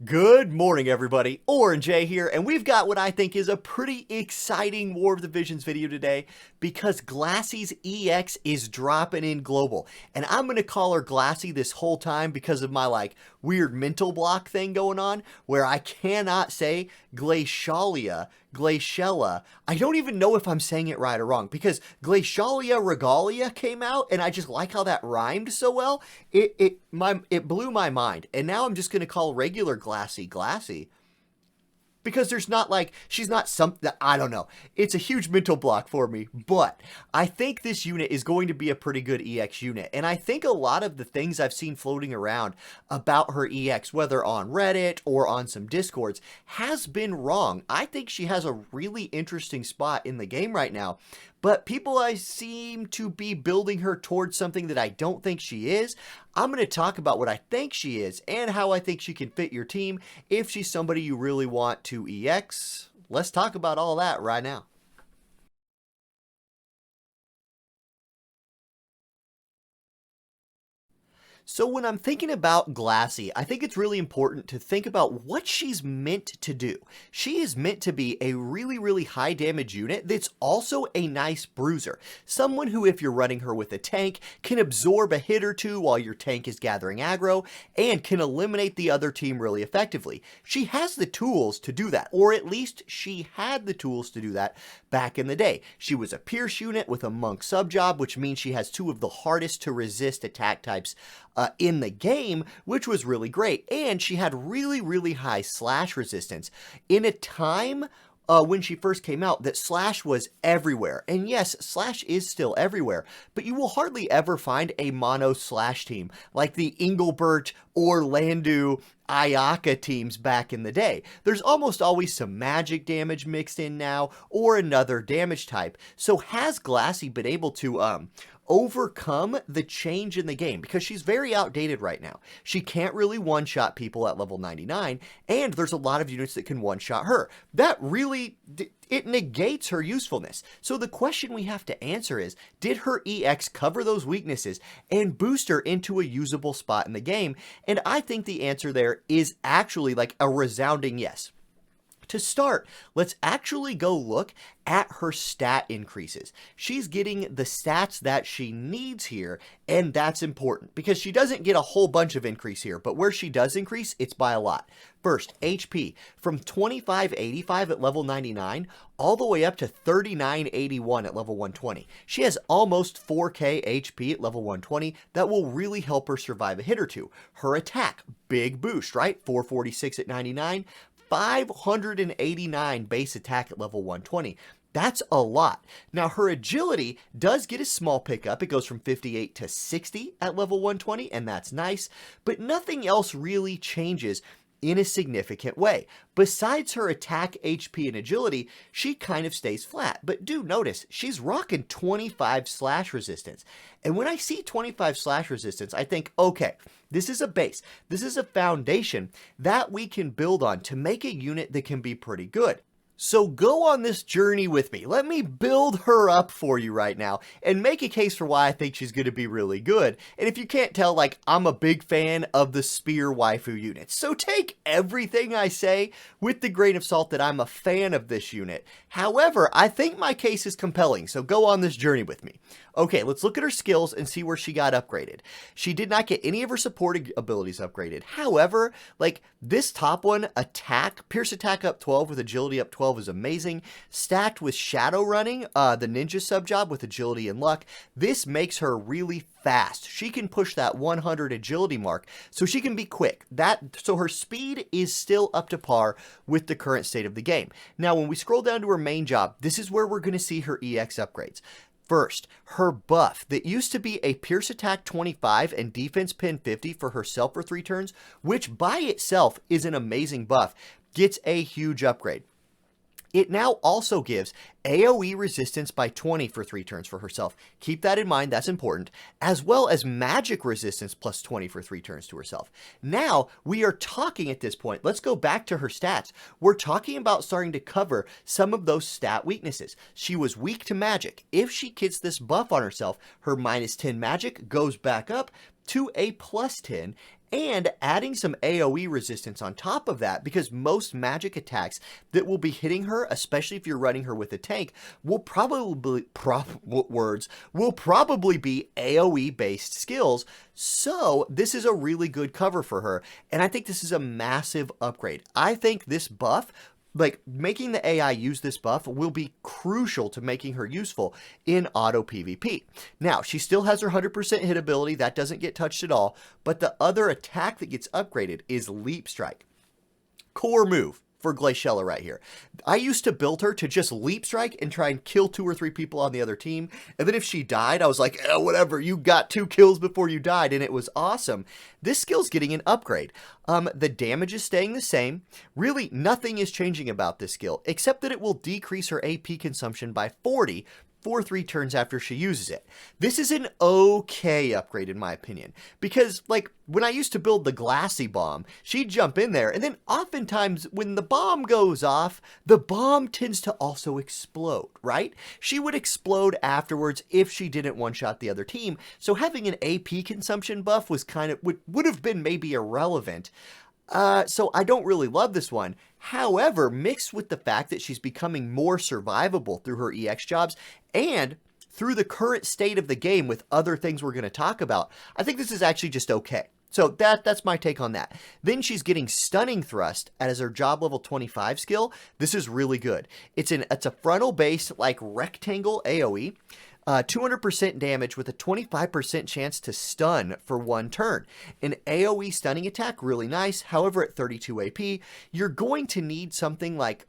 Good morning, everybody. Orange A here, and we've got what I think is a pretty exciting War of the Visions video today because Glacie's EX is dropping in global. And I'm going to call her Glacie this whole time because of my, weird mental block thing going on where I cannot say Glaciela. I don't even know if I'm saying it right or wrong because Glacialia Regalia came out and I just like how that rhymed so well. It blew my mind. And now I'm just going to call regular Glacie because there's not she's not something, I don't know. It's a huge mental block for me, but I think this unit is going to be a pretty good EX unit. And I think a lot of the things I've seen floating around about her EX, whether on Reddit or on some Discords, has been wrong. I think she has a really interesting spot in the game right now, but people I seem to be building her towards something that I don't think she is. I'm going to talk about what I think she is and how I think she can fit your team if she's somebody you really want to EX. Let's talk about all that right now. So when I'm thinking about Glacie, I think it's really important to think about what she's meant to do. She is meant to be a really high damage unit that's also a nice bruiser. Someone who, if you're running her with a tank, can absorb a hit or two while your tank is gathering aggro and can eliminate the other team really effectively. She has the tools to do that, or at least she had the tools to do that back in the day. She was a Pierce unit with a Monk sub-job, which means she has two of the hardest to resist attack types in the game, which was really great. And she had really high slash resistance in a time when she first came out that slash was everywhere. And yes, slash is still everywhere, but you will hardly ever find a mono slash team like the Engelbert or Landu Ayaka teams back in the day. There's almost always some magic damage mixed in now or another damage type. So has Glacie been able to overcome the change in the game? Because she's very outdated right now. She can't really one-shot people at level 99, and there's a lot of units that can one-shot her. That really, it negates her usefulness. So the question we have to answer is, did her EX cover those weaknesses and boost her into a usable spot in the game? And I think the answer there is actually a resounding yes. To start, let's actually go look at her stat increases. She's getting the stats that she needs here, and that's important because she doesn't get a whole bunch of increase here, but where she does increase, it's by a lot. First, HP from 2585 at level 99 all the way up to 3981 at level 120. She has almost 4k HP at level 120 that will really help her survive a hit or two. Her attack, big boost, right? 446 at 99. 589 base attack at level 120. That's a lot. Now, her agility does get a small pickup. It goes from 58 to 60 at level 120, and that's nice, but nothing else really changes in a significant way. Besides her attack, HP, and agility, she kind of stays flat. But do notice, she's rocking 25 slash resistance. And when I see 25 slash resistance, I think, okay, this is a base. This is a foundation that we can build on to make a unit that can be pretty good. So go on this journey with me. Let me build her up for you right now and make a case for why I think she's going to be really good. And if you can't tell, I'm a big fan of the spear waifu units. So take everything I say with the grain of salt that I'm a fan of this unit. However, I think my case is compelling, so go on this journey with me. Okay, let's look at her skills and see where she got upgraded. She did not get any of her support abilities upgraded. However, this top one, attack, pierce attack up 12 with agility up 12 is amazing. Stacked with shadow running, the ninja sub job with agility and luck, this makes her really fast. She can push that 100 agility mark, so she can be quick. So her speed is still up to par with the current state of the game. Now, when we scroll down to her main job, this is where we're going to see her EX upgrades. First, her buff that used to be a pierce attack 25 and defense pin 50 for herself for 3 turns, which by itself is an amazing buff, gets a huge upgrade. It now also gives AoE resistance by 20 for 3 turns for herself. Keep that in mind, that's important. As well as magic resistance plus 20 for 3 turns to herself. Now, we are talking at this point, let's go back to her stats. We're talking about starting to cover some of those stat weaknesses. She was weak to magic. If she gets this buff on herself, her minus 10 magic goes back up to a plus 10, and adding some AoE resistance on top of that, because most magic attacks that will be hitting her, especially if you're running her with a tank, will probably will probably be AoE based skills. So this is a really good cover for her, and I think this is a massive upgrade. I think this buff, like making the AI use this buff, will be crucial to making her useful in auto PvP. Now, she still has her 100% hit ability, that doesn't get touched at all, but the other attack that gets upgraded is Leap Strike. Core move for Glaciela right here. I used to build her to just Leap Strike and try and kill 2 or 3 people on the other team, and then if she died, I was like, oh, whatever, you got 2 kills before you died, and it was awesome. This skill's getting an upgrade. The damage is staying the same. Really, nothing is changing about this skill, except that it will decrease her AP consumption by 40 for 3 turns after she uses it. This is an okay upgrade in my opinion, because like when I used to build the glassy bomb, she'd jump in there, and then oftentimes when the bomb goes off, the bomb tends to also explode, right? She would explode afterwards if she didn't one-shot the other team, so having an AP consumption buff was kind of, would have been maybe irrelevant. So I don't really love this one. However, mixed with the fact that she's becoming more survivable through her EX jobs and through the current state of the game with other things we're going to talk about, I think this is actually just okay. So that's my take on that. Then she's getting Stunning Thrust as her job level 25 skill. This is really good. It's a frontal based like rectangle AoE. 200% damage with a 25% chance to stun for 1 turn. An AoE stunning attack, really nice. However, at 32 AP, you're going to need something like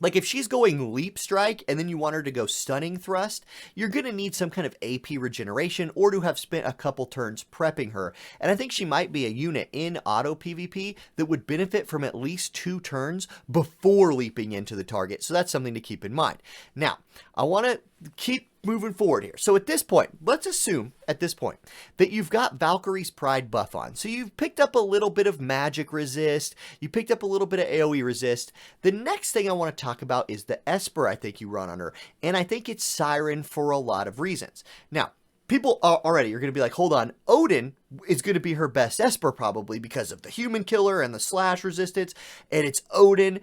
if she's going Leap Strike and then you want her to go Stunning Thrust, you're going to need some kind of AP regeneration or to have spent a couple turns prepping her. And I think she might be a unit in auto PvP that would benefit from at least 2 turns before leaping into the target. So that's something to keep in mind. Now, I want to keep moving forward here. So at this point, let's assume at this point that you've got Valkyrie's Pride buff on. So you've picked up a little bit of magic resist. You picked up a little bit of AoE resist. The next thing I want to talk about is the Esper I think you run on her. And I think it's Siren for a lot of reasons. Now, people already are going to be like, hold on, Odin is going to be her best Esper probably because of the human killer and the slash resistance. And it's Odin.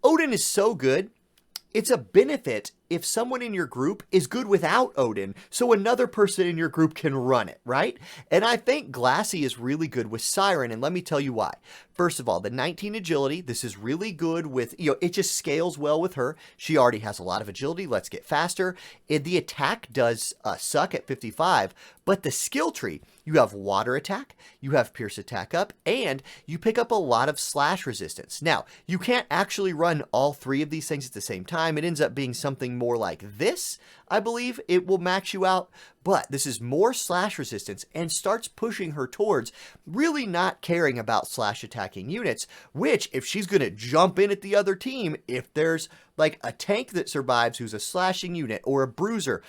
Odin is so good. It's a benefit if someone in your group is good without Odin, so another person in your group can run it, right? And I think Glassy is really good with Siren, and let me tell you why. First of all, the 19 agility, this is really good with, it just scales well with her. She already has a lot of agility. Let's get faster. The attack does suck at 55, but the skill tree, you have water attack, you have pierce attack up, and you pick up a lot of slash resistance. Now, you can't actually run all 3 of these things at the same time. It ends up being something more like this, I believe. It will max you out, but this is more slash resistance and starts pushing her towards really not caring about slash attacking units, which if she's going to jump in at the other team, if there's like a tank that survives who's a slashing unit or a bruiser,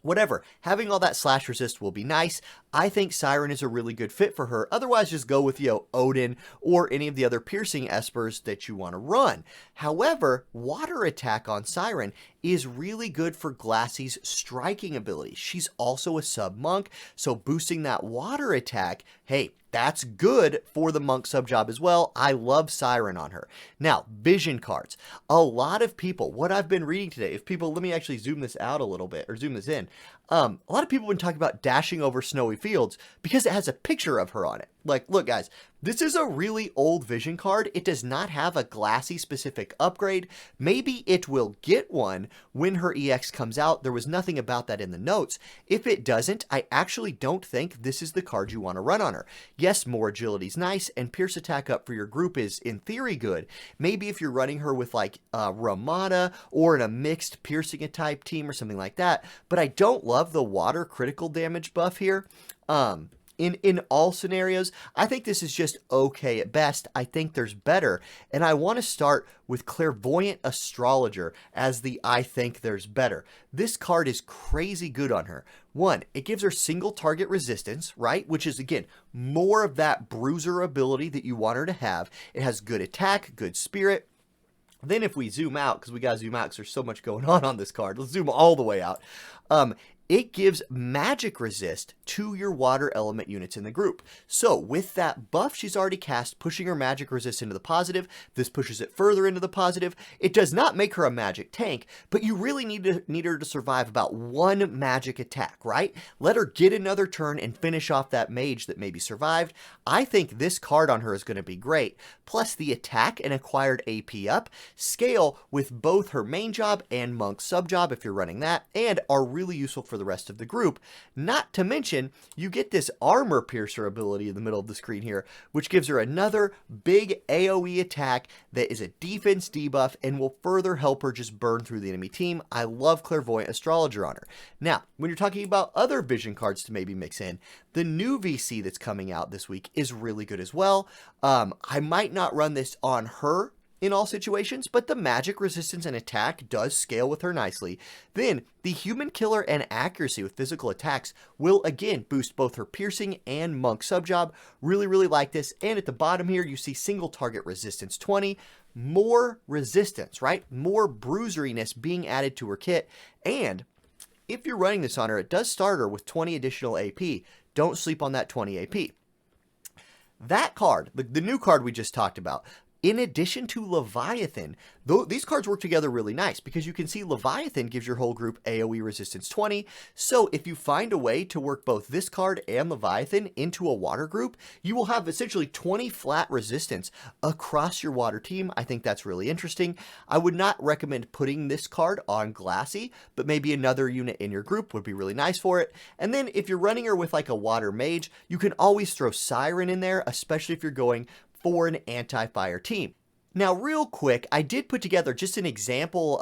whatever, having all that slash resist will be nice. I think Siren is a really good fit for her. Otherwise, just go with, Odin or any of the other piercing espers that you want to run. However, water attack on Siren is really good for Glassy's striking ability. She's also a sub-monk, so boosting that water attack, hey, that's good for the monk sub job as well. I love Siren on her. Now, vision cards. A lot of people, what I've been reading today, let me actually zoom this out a little bit, or zoom this in. A lot of people have been talking about dashing over snowy fields because it has a picture of her on it. Like, look guys, this is a really old vision card. It does not have a Glassy specific upgrade. Maybe it will get one when her EX comes out. There was nothing about that in the notes. If it doesn't, I actually don't think this is the card you want to run on her. Yes, more agility is nice, and pierce attack up for your group is in theory good. Maybe if you're running her with like Ramada or in a mixed piercing type team or something like that, but I don't love the water critical damage buff here. In all scenarios, I think this is just okay at best. I think there's better, and I want to start with Clairvoyant Astrologer as the I think there's better. This card is crazy good on her. 1, it gives her single target resistance, right? Which is, again, more of that bruiser ability that you want her to have. It has good attack, good spirit. Then if we zoom out, because we got to zoom out because there's so much going on this card. Let's zoom all the way out. it gives magic resist to your water element units in the group. So with that buff she's already cast, pushing her magic resist into the positive, this pushes it further into the positive. It does not make her a magic tank, but you really need her to survive about one magic attack, right? Let her get another turn and finish off that mage that maybe survived. I think this card on her is going to be great. Plus the attack and acquired AP up scale with both her main job and monk sub job if you're running that, and are really useful for the rest of the group. Not to mention, you get this armor piercer ability in the middle of the screen here, which gives her another big AoE attack that is a defense debuff and will further help her just burn through the enemy team. I love Clairvoyant Astrologer on her. Now, when you're talking about other vision cards to maybe mix in, the new VC that's coming out this week is really good as well. I might not run this on her in all situations, but the magic resistance and attack does scale with her nicely. Then the human killer and accuracy with physical attacks will again boost both her piercing and monk subjob. Really like this. And at the bottom here you see single target resistance 20, more resistance, right? More bruiseriness being added to her kit. And if you're running this on her, it does start her with 20 additional AP. Don't sleep on that 20 AP. That card, the new card we just talked about, in addition to Leviathan, though these cards work together really nice because you can see Leviathan gives your whole group AoE resistance 20. So if you find a way to work both this card and Leviathan into a water group, you will have essentially 20 flat resistance across your water team. I think that's really interesting. I would not recommend putting this card on Glassy, but maybe another unit in your group would be really nice for it. And then if you're running her with like a water mage, you can always throw Siren in there, especially if you're going for an anti-fire team. Now, real quick, I did put together just an example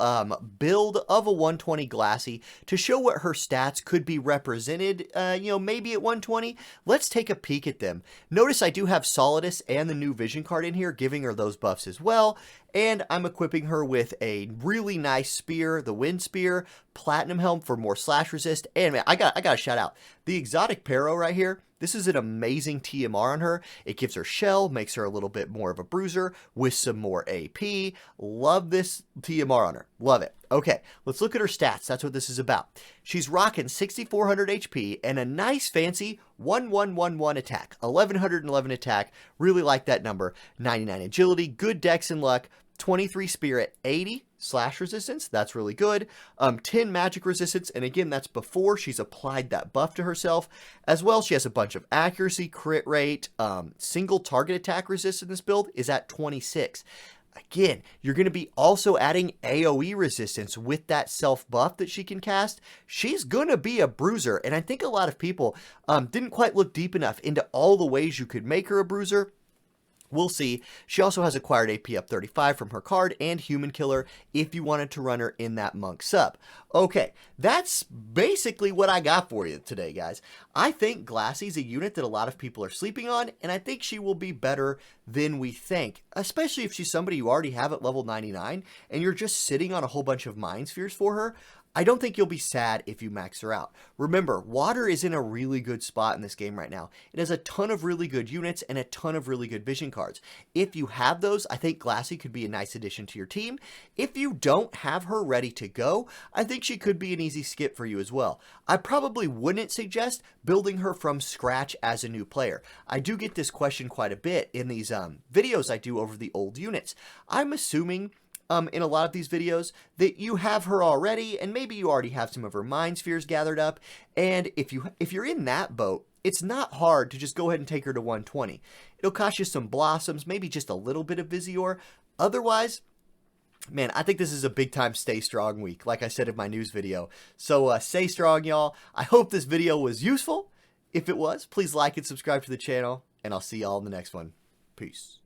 build of a 120 Glassy to show what her stats could be represented, maybe at 120. Let's take a peek at them. Notice I do have Solidus and the new vision card in here, giving her those buffs as well. And I'm equipping her with a really nice spear, the Wind Spear, Platinum Helm for more slash resist. And man, I got to shout out the exotic Pero right here. This is an amazing TMR on her. It gives her shell, makes her a little bit more of a bruiser with some more AP. Love this TMR on her. Love it. Okay, let's look at her stats. That's what this is about. She's rocking 6,400 HP and a nice fancy 1111 attack. 1111 attack. Really like that number. 99 agility, good dex and luck. 23 spirit, 80 slash resistance, that's really good. 10 magic resistance, and again, that's before she's applied that buff to herself. As well, she has a bunch of accuracy, crit rate, single target attack resist in this build is at 26. Again, you're going to be also adding AoE resistance with that self buff that she can cast. She's going to be a bruiser, and I think a lot of people didn't quite look deep enough into all the ways you could make her a bruiser. We'll see. She also has acquired AP up 35 from her card and Human Killer if you wanted to run her in that monk sub. Okay, that's basically what I got for you today, guys. I think Glassy's a unit that a lot of people are sleeping on, and I think she will be better than we think, especially if she's somebody you already have at level 99 and you're just sitting on a whole bunch of Mind Spheres for her. I don't think you'll be sad if you max her out. Remember, water is in a really good spot in this game right now. It has a ton of really good units and a ton of really good vision cards. If you have those, I think Glassy could be a nice addition to your team. If you don't have her ready to go, I think she could be an easy skip for you as well. I probably wouldn't suggest building her from scratch as a new player. I do get this question quite a bit in these videos I do over the old units. I'm assuming in a lot of these videos that you have her already, and maybe you already have some of her Mind Spheres gathered up, and if you're in that boat, it's not hard to just go ahead and take her to 120. It'll cost you some blossoms, maybe just a little bit of Visior. Otherwise, man, I think this is a big time stay strong week, like I said in my news video. So stay strong, y'all. I hope this video was useful. If it was, please like and subscribe to the channel, and I'll see y'all in the next one. Peace.